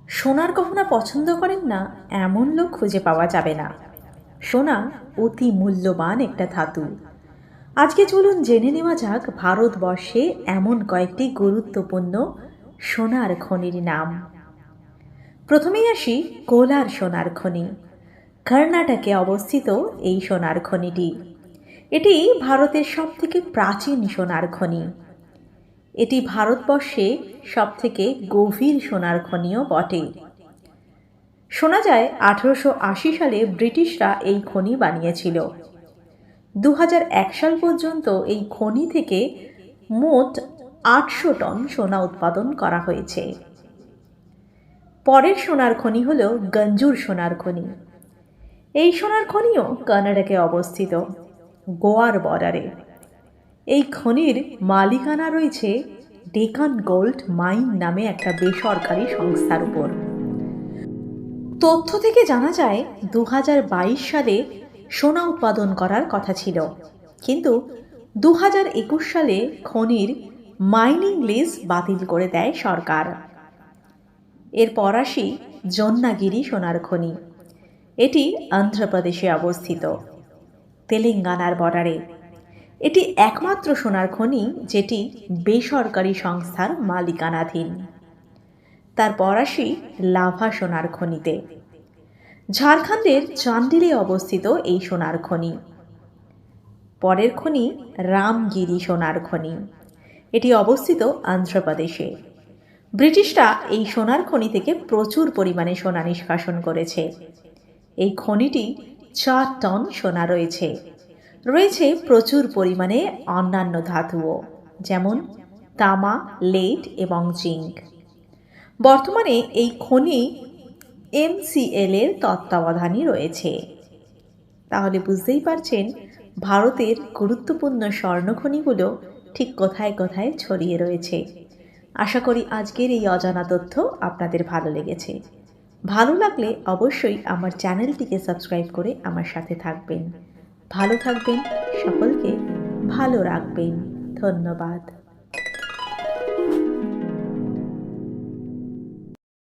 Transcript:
সোনার গহনা পছন্দ করেন না এমন লোক খুঁজে পাওয়া যাবে না। সোনা অতি মূল্যবান একটা ধাতু। আজকে চলুন জেনে নেওয়া যাক ভারতবর্ষে এমন কয়েকটি গুরুত্বপূর্ণ সোনার খনির নাম। প্রথমেই আসি কোলার সোনার খনি। কর্ণাটকে অবস্থিত এই সোনার খনিটি। এটি ভারতের সবথেকে প্রাচীন সোনার খনি। এটি ভারতবর্ষে সবথেকে গভীর সোনার খনিও বটে। শোনা যায় 1880 সালে ব্রিটিশরা এই খনি বানিয়েছিল। 2001 সাল পর্যন্ত এই খনি থেকে মোট 800 টন সোনা উৎপাদন করা হয়েছে। পরের সোনার খনি হল গঞ্জুর সোনার খনি। এই সোনার খনিও কর্ণাটকে অবস্থিত, গোয়ার বর্ডারে। এই খনির মালিকানা রয়েছে ডেকান গোল্ড মাইন নামে একটা বেসরকারি সংস্থার উপর। তথ্য থেকে জানা যায় 2022 সালে সোনা উৎপাদন করার কথা ছিল, কিন্তু 2021 সালে খনির মাইনিং লিজ বাতিল করে দেয় সরকার। এরপর আসি জন্নাগিরি সোনার খনি। এটি অন্ধ্রপ্রদেশে অবস্থিত, তেলেঙ্গানার বর্ডারে। এটি একমাত্র সোনার খনি যেটি বেসরকারি সংস্থার মালিকানাধীন। তারপর আসি লাভা সোনার খনিতে। ঝাড়খণ্ডের চান্ডিলে অবস্থিত এই সোনার খনি। পরের খনি রামগিরি সোনার খনি। এটি অবস্থিত অন্ধ্রপ্রদেশে। ব্রিটিশরা এই সোনার খনি থেকে প্রচুর পরিমাণে সোনা নিষ্কাশন করেছে। এই খনিটি 4 টন সোনা রয়েছে। রয়েছে প্রচুর পরিমাণে অন্যান্য ধাতুও, যেমন তামা, লেড এবং জিঙ্ক। বর্তমানে এই খনি MCL এর তত্ত্বাবধানে রয়েছে। তাহলে বুঝতেই পারছেন ভারতের গুরুত্বপূর্ণ স্বর্ণখনিগুলো ঠিক কোথায় কোথায় ছড়িয়ে রয়েছে। আশা করি আজকের এই অজানা তথ্য আপনাদের ভালো লেগেছে। ভালো লাগলে অবশ্যই আমার চ্যানেলটিকে সাবস্ক্রাইব করে আমার সাথে থাকবেন। ভালো থাকবেন, সকলকে ভালো রাখবেন। ধন্যবাদ।